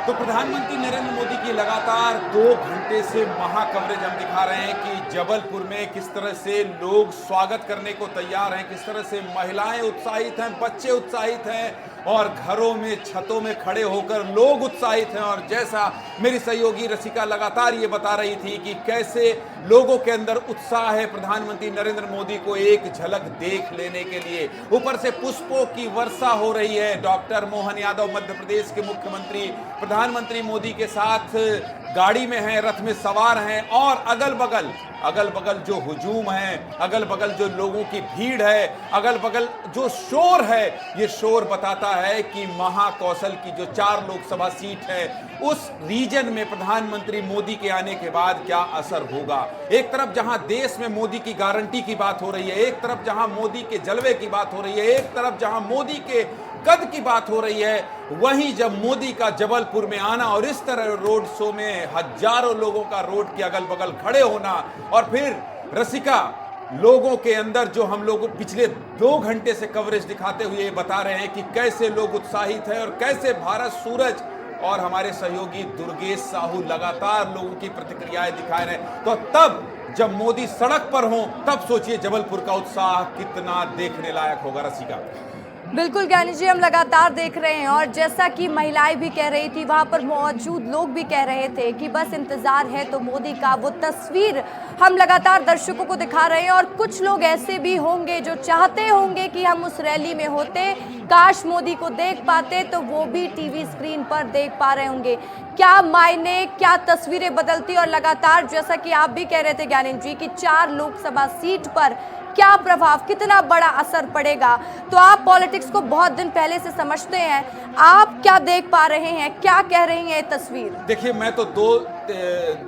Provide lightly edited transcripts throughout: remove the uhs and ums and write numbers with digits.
तो प्रधानमंत्री नरेंद्र मोदी की लगातार 2 घंटे से महा कवरेज हम दिखा रहे हैं कि जबलपुर में किस तरह से लोग स्वागत करने को तैयार हैं, किस तरह से महिलाएं उत्साहित हैं, बच्चे उत्साहित हैं और घरों में छतों में खड़े होकर लोग उत्साहित हैं। और जैसा मेरी सहयोगी रसिका लगातार ये बता रही थी कि कैसे लोगों के अंदर उत्साह है प्रधानमंत्री नरेंद्र मोदी को एक झलक देख लेने के लिए। ऊपर से पुष्पों की वर्षा हो रही है। डॉक्टर मोहन यादव मध्य प्रदेश के मुख्यमंत्री प्रधानमंत्री मोदी के साथ गाड़ी में हैं, रथ में सवार हैं और अगल बगल जो हुजूम है, अगल बगल जो लोगों की भीड़ है, अगल बगल जो शोर है, ये शोर बताता है कि महाकौशल की जो 4 लोकसभा सीट है उस रीजन में प्रधानमंत्री मोदी के आने के बाद क्या असर होगा। एक तरफ जहां देश में मोदी की गारंटी की बात हो रही है, एक तरफ जहां मोदी के जलवे की बात हो रही है, एक तरफ जहां मोदी के कद की बात हो रही है, वहीं जब मोदी का जबलपुर में आना और इस तरह रोड शो में हजारों लोगों का रोड के अगल बगल खड़े होना और फिर रसिका लोगों के अंदर जो हम लोग पिछले 2 घंटे से कवरेज दिखाते हुए बता रहे हैं कि कैसे लोग उत्साहित हैं और कैसे भारत सूरज और हमारे सहयोगी दुर्गेश साहू लगातार लोगों की प्रतिक्रियाएं दिखा रहे हैं, तो तब जब मोदी सड़क पर हो तब सोचिए जबलपुर का उत्साह कितना देखने लायक होगा। रसिका बिल्कुल ज्ञानी जी, हम लगातार देख रहे हैं और जैसा कि महिलाएं भी कह रही थी, वहां पर मौजूद लोग भी कह रहे थे कि बस इंतजार है तो मोदी का वो तस्वीर हम लगातार दर्शकों को दिखा रहे हैं। और कुछ लोग ऐसे भी होंगे जो चाहते होंगे कि हम उस रैली में होते, काश मोदी को देख पाते, तो वो भी टीवी स्क्रीन पर देख पा रहे होंगे। क्या मायने, क्या तस्वीरें बदलती और लगातार जैसा कि आप भी कह रहे थे ज्ञानी जी कि 4 लोकसभा सीट पर क्या प्रभाव, कितना बड़ा असर पड़ेगा। तो आप पॉलिटिक्स को बहुत दिन पहले से समझते हैं, आप क्या देख पा रहे हैं, क्या कह रही है ये तस्वीर? देखिए, मैं तो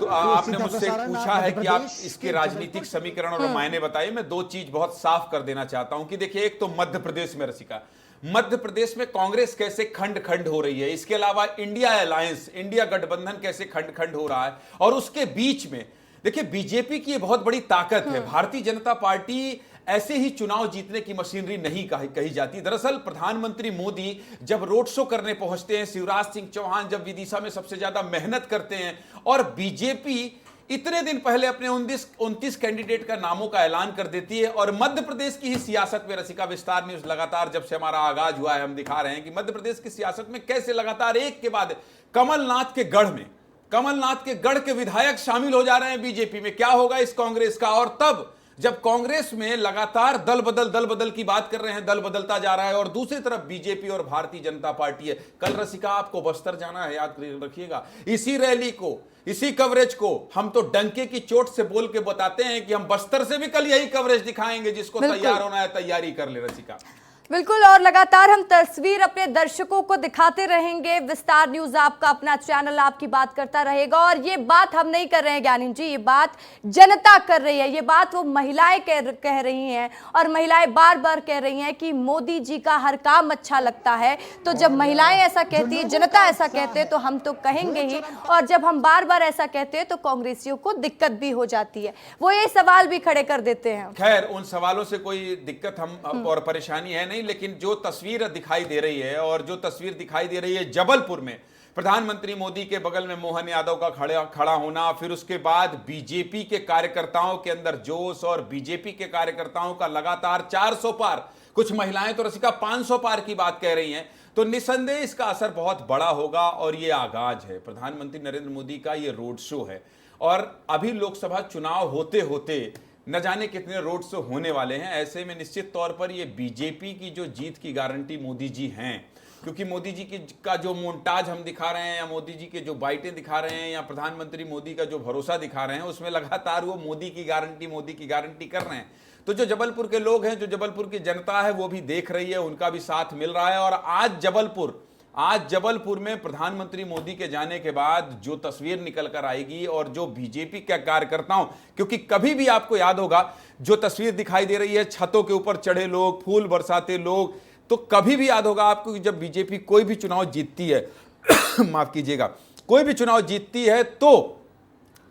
आपने मुझसे पूछा है कि आप इसके राजनीतिक समीकरण और मायने बताइए। मैं 2 चीज बहुत साफ कर देना चाहता हूं कि देखिए, एक तो मध्य प्रदेश में रसिका, मध्य प्रदेश में कांग्रेस कैसे खंड खंड हो रही है, इसके अलावा इंडिया अलायंस, इंडिया गठबंधन कैसे खंड खंड हो रहा है और उसके बीच में देखिए बीजेपी की बहुत बड़ी ताकत है। भारतीय जनता पार्टी ऐसे ही चुनाव जीतने की मशीनरी नहीं कही जाती। दरअसल प्रधानमंत्री मोदी जब रोड शो करने पहुंचते हैं, शिवराज सिंह चौहान जब विदिशा में सबसे ज्यादा मेहनत करते हैं और बीजेपी इतने दिन पहले अपने 29 कैंडिडेट का नामों का ऐलान कर देती है। और मध्य प्रदेश की ही सियासत में रसिका, विस्तार न्यूज लगातार जब से हमारा आगाज हुआ है हम दिखा रहे हैं कि मध्य प्रदेश की सियासत में कैसे लगातार एक के बाद कमलनाथ के गढ़ के विधायक शामिल हो जा रहे हैं बीजेपी में। क्या होगा इस कांग्रेस का? और तब जब कांग्रेस में लगातार दल बदल की बात कर रहे हैं, दल बदलता जा रहा है और दूसरी तरफ बीजेपी और भारतीय जनता पार्टी है। कल रसिका आपको बस्तर जाना है, याद रखिएगा। इसी रैली को, इसी कवरेज को हम तो डंके की चोट से बोल के बताते हैं कि हम बस्तर से भी कल यही कवरेज दिखाएंगे। जिसको तैयार होना है तैयारी कर ले रसिका। बिल्कुल, और लगातार हम तस्वीर अपने दर्शकों को दिखाते रहेंगे। विस्तार न्यूज आपका अपना चैनल आपकी बात करता रहेगा और ये बात हम नहीं कर रहे हैं ज्ञानी जी, ये बात जनता कर रही है, ये बात वो महिलाएं कह रही हैं और महिलाएं बार बार कह रही हैं कि मोदी जी का हर काम अच्छा लगता है। तो जब महिलाएं ऐसा कहती है, जनता ऐसा कहते हैं, तो हम तो कहेंगे ही। और जब हम बार बार ऐसा कहते हैं तो कांग्रेसियों को दिक्कत भी हो जाती है, वो ये सवाल भी खड़े कर देते हैं। खैर, उन सवालों से कोई दिक्कत हम और परेशानी है नहीं, लेकिन जो तस्वीर दिखाई दे रही है और जो तस्वीर दिखाई दे रही है जबलपुर में प्रधानमंत्री मोदी के बगल में मोहन यादव का खड़ा होना, फिर उसके बाद बीजेपी के कार्यकर्ताओं के अंदर जोश और बीजेपी के कार्यकर्ताओं का लगातार 400 पार, कुछ महिलाएं तो रसिका 500 पार की बात कह रही हैं, तो निसंदेह इसका असर बहुत बड़ा होगा। और ये आगाज है प्रधानमंत्री नरेंद्र मोदी का, ये रोड शो है और अभी लोकसभा चुनाव होते होते न जाने कितने रोड शो होने वाले हैं। ऐसे में निश्चित तौर पर ये बीजेपी की जो जीत की गारंटी मोदी जी हैं, क्योंकि मोदी जी का जो मोन्टाज हम दिखा रहे हैं या मोदी जी के जो बाइटें दिखा रहे हैं या प्रधानमंत्री मोदी का जो भरोसा दिखा रहे हैं, उसमें लगातार वो मोदी की गारंटी कर रहे हैं। तो जो जबलपुर के लोग हैं, जो जबलपुर की जनता है, वो भी देख रही है, उनका भी साथ मिल रहा है। और आज जबलपुर में प्रधानमंत्री मोदी के जाने के बाद जो तस्वीर निकल कर आएगी और जो बीजेपी के कार्यकर्ताओं, क्योंकि कभी भी आपको याद होगा जो तस्वीर दिखाई दे रही है छतों के ऊपर चढ़े लोग, फूल बरसाते लोग, तो कभी भी याद होगा आपको कि जब बीजेपी कोई भी चुनाव जीतती है माफ कीजिएगा, कोई भी चुनाव जीतती है तो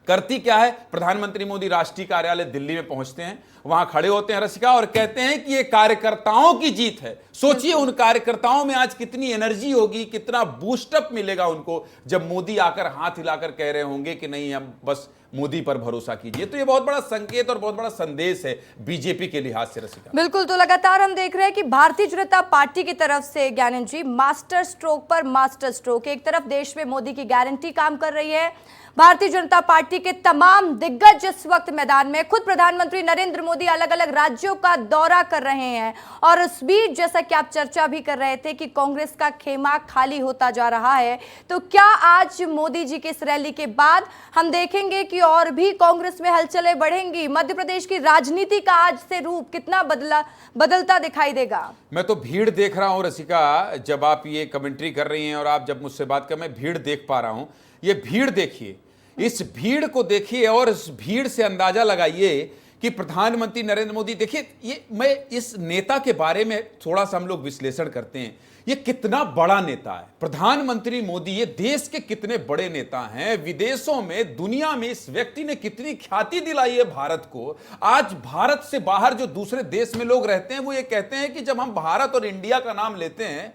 करती क्या है, प्रधानमंत्री मोदी राष्ट्रीय कार्यालय दिल्ली में पहुंचते हैं, वहां खड़े होते हैं रसिका और कहते हैं कि ये कार्यकर्ताओं की जीत है। सोचिए उन कार्यकर्ताओं में आज कितनी एनर्जी होगी, कितना बूस्टअप मिलेगा उनको जब मोदी आकर हाथ हिलाकर कह रहे होंगे कि नहीं हम बस मोदी पर भरोसा कीजिए। तो ये बहुत बड़ा संकेत और बहुत बड़ा संदेश है बीजेपी के लिहाज से रसिका। बिल्कुल, तो लगातार हम देख रहे हैं कि भारतीय जनता पार्टी की तरफ से ज्ञानंद जी मास्टर स्ट्रोक पर मास्टर स्ट्रोक, एक तरफ देश में मोदी की गारंटी काम कर रही है, भारतीय जनता पार्टी के तमाम दिग्गज इस वक्त मैदान में, खुद प्रधानमंत्री नरेंद्र मोदी अलग अलग राज्यों का दौरा कर रहे हैं और उस बीच जैसा कि आप चर्चा भी कर रहे थे कि कांग्रेस का खेमा खाली होता जा रहा है, तो क्या आज मोदी जी की इस रैली के बाद हम देखेंगे कि और भी कांग्रेस में हलचलें बढ़ेंगी? मध्य प्रदेश की राजनीति का आज से रूप कितना बदलता दिखाई देगा? मैं तो भीड़ देख रहा हूं रसिका, जब आप ये कमेंट्री कर रही हैं और आप जब मुझसे बात कर, मैं भीड़ देख पा रहा हूं। ये भीड़ देखिए, इस भीड़ को देखिए और इस भीड़ से अंदाजा लगाइए कि प्रधानमंत्री नरेंद्र मोदी, देखिए ये मैं इस नेता के बारे में थोड़ा सा हम लोग विश्लेषण करते हैं, ये कितना बड़ा नेता है प्रधानमंत्री मोदी, ये देश के कितने बड़े नेता हैं, विदेशों में दुनिया में इस व्यक्ति ने कितनी ख्याति दिलाई है भारत को। आज भारत से बाहर जो दूसरे देश में लोग रहते हैं वो ये कहते हैं कि जब हम भारत और इंडिया का नाम लेते हैं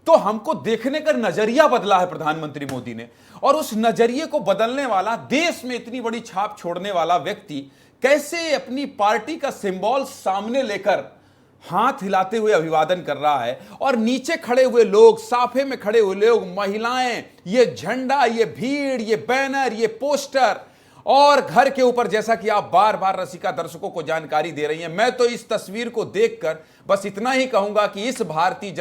तो हमको देखने का नजरिया बदला है प्रधानमंत्री मोदी ने। और उस नजरिए को बदलने वाला, देश में इतनी बड़ी छाप छोड़ने वाला व्यक्ति कैसे अपनी पार्टी का सिंबल सामने लेकर हाथ हिलाते हुए अभिवादन कर रहा है और नीचे खड़े हुए लोग, साफे में खड़े हुए लोग, महिलाएं, ये झंडा, ये भीड़, ये बैनर, ये पोस्टर और घर के ऊपर, जैसा कि आप बार बार रसिका दर्शकों को जानकारी दे रही हैं। मैं तो इस तस्वीर को देखकर बस इतना ही कहूंगा कि इस भारतीय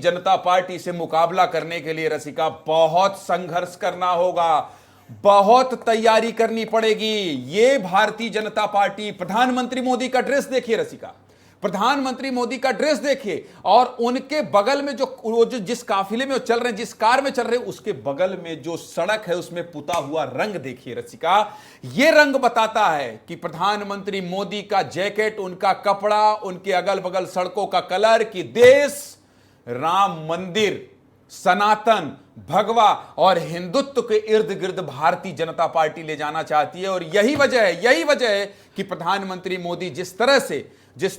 जनता पार्टी से मुकाबला करने के लिए रसिका बहुत संघर्ष करना होगा, बहुत तैयारी करनी पड़ेगी। ये भारतीय जनता पार्टी, प्रधानमंत्री मोदी का ड्रेस देखिए रसिका, प्रधानमंत्री मोदी का ड्रेस देखिए और उनके बगल में जो जिस काफिले में वो चल रहे हैं, जिस कार में चल रहे हैं, उसके बगल में जो सड़क है उसमें पुता हुआ रंग देखिए रसिका। ये रंग बताता है कि प्रधानमंत्री मोदी का जैकेट, उनका कपड़ा, उनके अगल बगल सड़कों का कलर, कि देश राम मंदिर, सनातन, भगवा और हिंदुत्व के इर्द गिर्द भारतीय जनता पार्टी ले जाना चाहती है। और यही वजह है कि प्रधानमंत्री मोदी जिस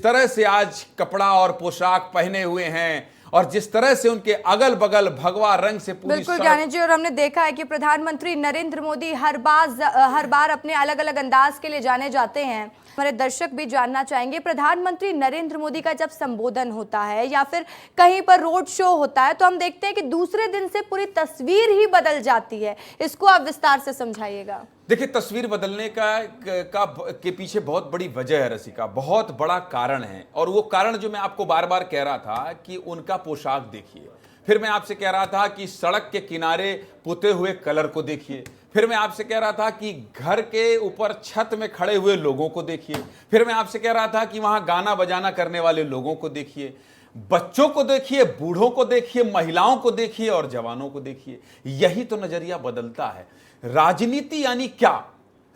तरह से आज कपड़ा और पोशाक पहने हुए हैं और जिस तरह से उनके अगल बगल भगवा रंग से पूरी, बिल्कुल ज्ञानंद जी, और हमने देखा है कि प्रधानमंत्री नरेंद्र मोदी हर बार अपने अलग अलग अंदाज के लिए जाने जाते हैं। हमारे दर्शक भी जानना चाहेंगे, प्रधानमंत्री नरेंद्र मोदी का जब संबोधन होता है या फिर कहीं पर रोड शो होता है तो हम देखते हैं कि दूसरे दिन से पूरी तस्वीर ही बदल जाती है। इसको आप विस्तार से समझाइएगा। देखिए, तस्वीर बदलने के पीछे बहुत बड़ी वजह है रसिका, बहुत बड़ा कारण है। और वो कारण जो मैं आपको बार बार कह रहा था कि उनका पोशाक देखिए, फिर मैं आपसे कह रहा था कि सड़क के किनारे पुते हुए कलर को देखिए, फिर मैं आपसे कह रहा था कि घर के ऊपर छत में खड़े हुए लोगों को देखिए, फिर मैं आपसे कह रहा था कि वहां गाना बजाना करने वाले लोगों को देखिए, बच्चों को देखिए, बूढ़ों को देखिए, महिलाओं को देखिए और जवानों को देखिए। यही तो नजरिया बदलता है। राजनीति यानी क्या?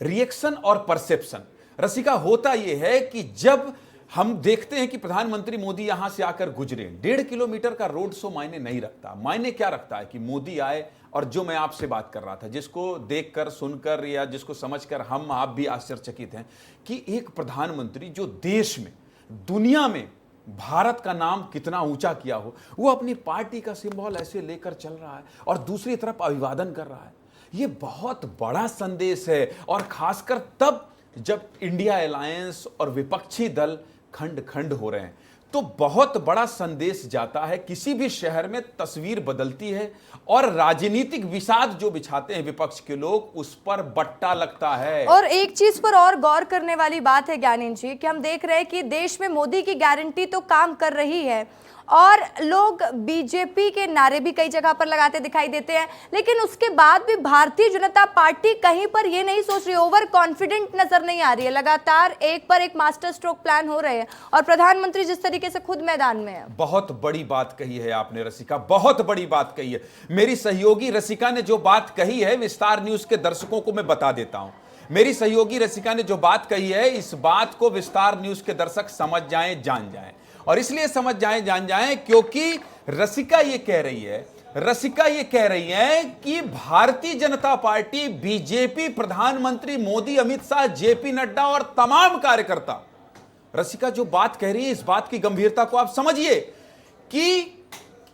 रिएक्शन और परसेप्शन। रसिका, होता यह है कि जब हम देखते हैं कि प्रधानमंत्री मोदी यहां से आकर गुजरे, 1.5 किलोमीटर का रोड शो मायने नहीं रखता। मायने क्या रखता है कि मोदी आए और जो मैं आपसे बात कर रहा था, जिसको देखकर, सुनकर या जिसको समझकर हम आप भी आश्चर्यचकित हैं कि एक प्रधानमंत्री जो देश में, दुनिया में भारत का नाम कितना ऊंचा किया हो, वो अपनी पार्टी का सिंबल ऐसे लेकर चल रहा है और दूसरी तरफ अभिवादन कर रहा है। ये बहुत बड़ा संदेश है। और खासकर तब जब इंडिया अलायंस और विपक्षी दल खंड खंड हो रहे हैं तो बहुत बड़ा संदेश जाता है। किसी भी शहर में तस्वीर बदलती है और राजनीतिक विषाद जो बिछाते हैं विपक्ष के लोग, उस पर बट्टा लगता है। और एक चीज पर और गौर करने वाली बात है ज्ञानंद जी कि हम देख रहे हैं कि देश में मोदी की गारंटी तो काम कर रही है और लोग बीजेपी के नारे भी कई जगह पर लगाते दिखाई देते हैं, लेकिन उसके बाद भी भारतीय जनता पार्टी कहीं पर ये नहीं सोच रही, ओवर कॉन्फिडेंट नजर नहीं आ रही है। लगातार एक पर एक मास्टर स्ट्रोक प्लान हो रहे हैं और प्रधानमंत्री जिस तरीके से खुद मैदान में है। बहुत बड़ी बात कही है आपने रसिका, बहुत बड़ी बात कही है। मेरी सहयोगी रसिका ने जो बात कही है, विस्तार न्यूज के दर्शकों को मैं बता देता हूं। मेरी सहयोगी रसिका ने जो बात कही है, इस बात को विस्तार न्यूज के दर्शक समझ जाएं, जान जाएं। और इसलिए समझ जाएं, जान जाएं क्योंकि रसिका ये कह रही है रसिका ये कह रही हैं कि भारतीय जनता पार्टी, बीजेपी, प्रधानमंत्री मोदी, अमित शाह, जेपी नड्डा और तमाम कार्यकर्ता, रसिका जो बात कह रही है इस बात की गंभीरता को आप समझिए कि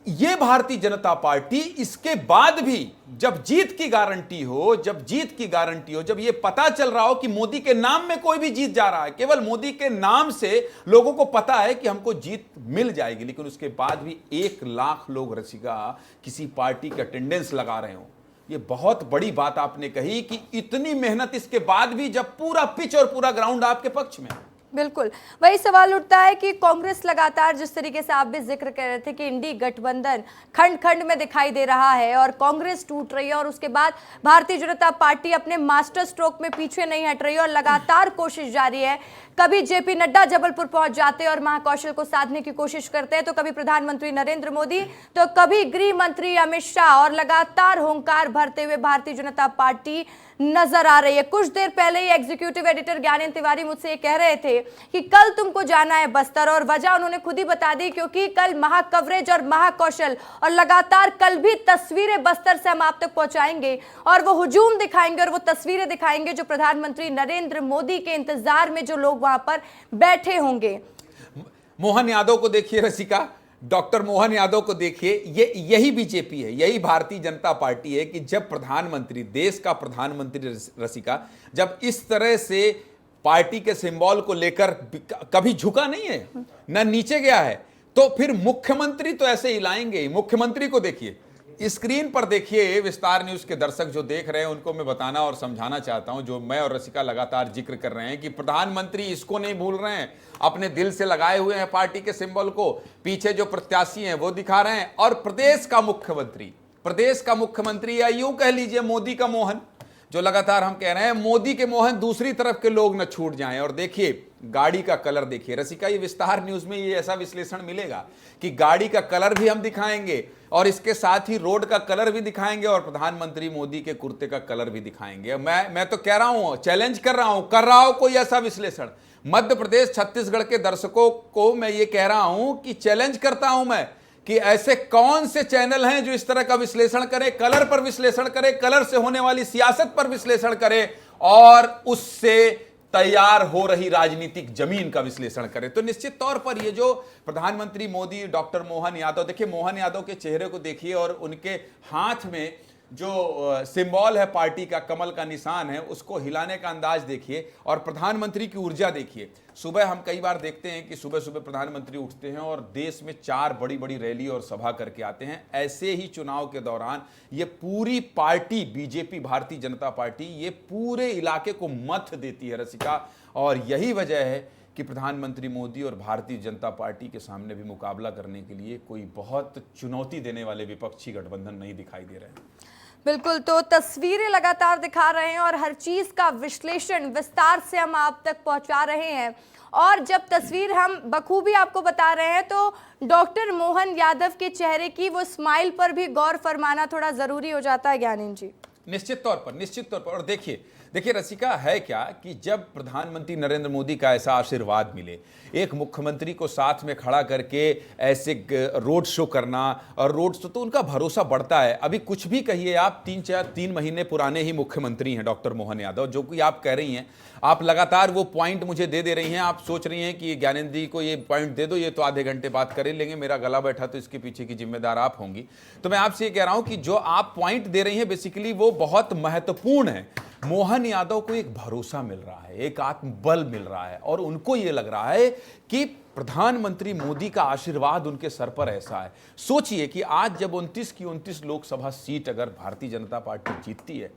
ये भारतीय जनता पार्टी इसके बाद भी जब जीत की गारंटी हो, जब ये पता चल रहा हो कि मोदी के नाम में कोई भी जीत जा रहा है, केवल मोदी के नाम से लोगों को पता है कि हमको जीत मिल जाएगी, लेकिन उसके बाद भी 1 लाख लोग रसिका किसी पार्टी के अटेंडेंस लगा रहे हो, ये बहुत बड़ी बात आपने कही कि इतनी मेहनत इसके बाद भी जब पूरा पिच और पूरा ग्राउंड आपके पक्ष में। बिल्कुल वही सवाल उठता है कि कांग्रेस लगातार जिस तरीके से आप भी जिक्र कर रहे थे कि इंडी गठबंधन खंड खंड में दिखाई दे रहा है और कांग्रेस टूट रही है और उसके बाद भारतीय जनता पार्टी अपने मास्टर स्ट्रोक में पीछे नहीं हट रही है और लगातार कोशिश जारी है। कभी जेपी नड्डा जबलपुर पहुंच जाते हैं और महाकौशल को साधने की कोशिश करते हैं, तो कभी प्रधानमंत्री नरेंद्र मोदी, तो कभी गृह मंत्री अमित शाह, और लगातार हुंकार भरते हुए भारतीय जनता पार्टी नजर आ रही है। कुछ देर पहले ही एग्जीक्यूटिव एडिटर ज्ञानेंद्र तिवारी मुझसे ये कह रहे थे कि कल तुमको जाना है बस्तर, और वजह उन्होंने खुद ही बता दी, क्योंकि कल महाकवरेज और महाकौशल और लगातार कल भी तस्वीरें बस्तर से हम आप तक पहुंचाएंगे और वो हुजूम दिखाएंगे और वो तस्वीरें दिखाएंगे जो प्रधानमंत्री नरेंद्र मोदी के इंतजार में जो लोग वहां पर बैठे होंगे। मोहन यादव को देखिए रसिका, डॉक्टर मोहन यादव को देखिए, यही बीजेपी है, यही भारतीय जनता पार्टी है कि जब प्रधानमंत्री, देश का प्रधानमंत्री रसिका, जब इस तरह से पार्टी के सिंबल को लेकर कभी झुका नहीं है, ना नीचे गया है, तो फिर मुख्यमंत्री तो ऐसे हिलाएंगे। मुख्यमंत्री को देखिए, स्क्रीन पर देखिए, विस्तार न्यूज के दर्शक जो देख रहे हैं उनको मैं बताना और समझाना चाहता हूं, जो मैं और रसिका लगातार जिक्र कर रहे हैं कि प्रधानमंत्री इसको नहीं भूल रहे हैं, अपने दिल से लगाए हुए हैं पार्टी के सिंबल को, पीछे जो प्रत्याशी हैं वो दिखा रहे हैं, और प्रदेश का मुख्यमंत्री या यूं कह लीजिए मोदी का मोहन, जो लगातार हम कह रहे हैं मोदी के मोहन, दूसरी तरफ के लोग न छूट जाएं। और देखिए गाड़ी का कलर देखिए रसिका, ये विस्तार न्यूज में ये ऐसा विश्लेषण मिलेगा कि गाड़ी का कलर भी हम दिखाएंगे और इसके साथ ही रोड का कलर भी दिखाएंगे और प्रधानमंत्री मोदी के कुर्ते का कलर भी दिखाएंगे। मैं तो कह रहा हूं, चैलेंज कर रहा हूं कोई ऐसा विश्लेषण। मध्य प्रदेश, छत्तीसगढ़ के दर्शकों को मैं ये कह रहा हूं कि चैलेंज करता हूं मैं कि ऐसे कौन से चैनल हैं जो इस तरह का विश्लेषण करें, कलर पर विश्लेषण करें, कलर से होने वाली सियासत पर विश्लेषण करें और उससे तैयार हो रही राजनीतिक जमीन का विश्लेषण करें। तो निश्चित तौर पर ये जो प्रधानमंत्री मोदी, डॉक्टर मोहन यादव, देखिए मोहन यादव के चेहरे को देखिए और उनके हाथ में जो सिंबल है पार्टी का, कमल का निशान है, उसको हिलाने का अंदाज देखिए और प्रधानमंत्री की ऊर्जा देखिए। सुबह हम कई बार देखते हैं कि सुबह सुबह प्रधानमंत्री उठते हैं और देश में 4 बड़ी बड़ी रैली और सभा करके आते हैं। ऐसे ही चुनाव के दौरान ये पूरी party, BJP, Bharatiya Janata party, ये पूरे इलाके को मत देती है रसिका, और यही वजह है कि प्रधानमंत्री मोदी और भारतीय जनता पार्टी के सामने भी मुकाबला करने के लिए कोई बहुत चुनौती देने वाले विपक्षी गठबंधन नहीं दिखाई दे रहे हैं। बिल्कुल, तो तस्वीरें लगातार दिखा रहे हैं और हर चीज का विश्लेषण विस्तार से हम आप तक पहुंचा रहे हैं, और जब तस्वीर हम बखूबी आपको बता रहे हैं तो डॉक्टर मोहन यादव के चेहरे की वो स्माइल पर भी गौर फरमाना थोड़ा जरूरी हो जाता है ज्ञानेंद्र जी। निश्चित तौर पर। और देखिए रसिका, है क्या कि जब प्रधानमंत्री नरेंद्र मोदी का ऐसा आशीर्वाद मिले, एक मुख्यमंत्री को साथ में खड़ा करके ऐसे रोड शो करना, और रोड शो तो उनका भरोसा बढ़ता है। अभी कुछ भी कहिए आप, 3 महीने पुराने ही मुख्यमंत्री हैं डॉक्टर मोहन यादव, जो कि आप कह रही हैं, आप लगातार वो पॉइंट मुझे दे रही हैं। आप सोच रही हैं कि ज्ञानेंद्र जी को ये पॉइंट दे दो, ये तो आधे घंटे बात कर लेंगे, मेरा गला बैठा तो इसके पीछे की जिम्मेदार आप होंगी। तो मैं आपसे ये कह रहा हूं कि जो आप पॉइंट दे रही हैं बेसिकली वो बहुत महत्वपूर्ण है। मोहन यादव को एक भरोसा मिल रहा है, एक आत्मबल मिल रहा है, और उनको यह लग रहा है कि प्रधानमंत्री मोदी का आशीर्वाद उनके सर पर ऐसा है। सोचिए कि आज जब 29 की 29 लोकसभा सीट अगर भारतीय जनता पार्टी जीतती है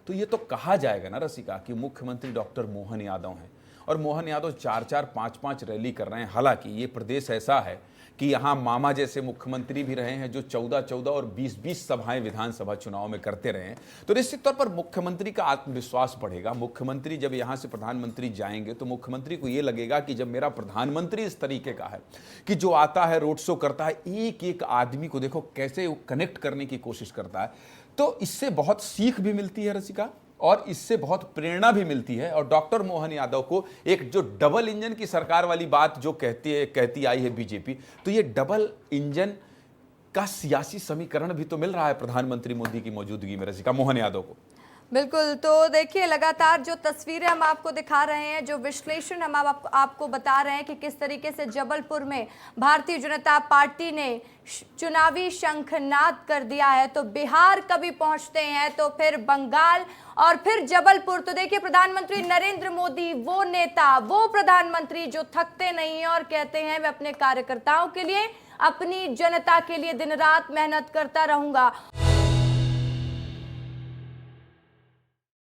तो ये तो कहा जाएगा ना रसिका कि मुख्यमंत्री डॉक्टर मोहन यादव हैं, और मोहन यादव 4-4, 5-5 रैली कर रहे हैं। हालांकि ये प्रदेश ऐसा है कि यहाँ मामा जैसे मुख्यमंत्री भी रहे हैं जो 14-14 और 20-20 सभाएं विधानसभा चुनाव में करते रहे हैं। तो निश्चित तौर पर मुख्यमंत्री का आत्मविश्वास बढ़ेगा। मुख्यमंत्री जब यहाँ से प्रधानमंत्री जाएंगे तो मुख्यमंत्री को ये लगेगा कि जब मेरा प्रधानमंत्री इस तरीके का है कि जो आता है, रोड शो करता है, एक एक आदमी को देखो कैसे वो कनेक्ट करने की कोशिश करता है, तो इससे बहुत सीख भी मिलती है रसिका, और इससे बहुत प्रेरणा भी मिलती है। और डॉक्टर मोहन यादव को एक जो डबल इंजन की सरकार वाली बात जो कहती आई है बीजेपी, तो ये डबल इंजन का सियासी समीकरण भी तो मिल रहा है प्रधानमंत्री मोदी की मौजूदगी में, रसिका, मोहन यादव को। बिल्कुल, तो देखिए लगातार जो तस्वीरें हम आपको दिखा रहे हैं, जो विश्लेषण हम आपको बता रहे हैं कि किस तरीके से जबलपुर में भारतीय जनता पार्टी ने चुनावी शंखनाद कर दिया है। तो बिहार कभी पहुंचते हैं तो फिर बंगाल और फिर जबलपुर। तो देखिए प्रधानमंत्री नरेंद्र मोदी वो नेता, वो प्रधानमंत्री जो थकते नहीं हैं और कहते हैं मैं अपने कार्यकर्ताओं के लिए, अपनी जनता के लिए दिन रात मेहनत करता रहूंगा।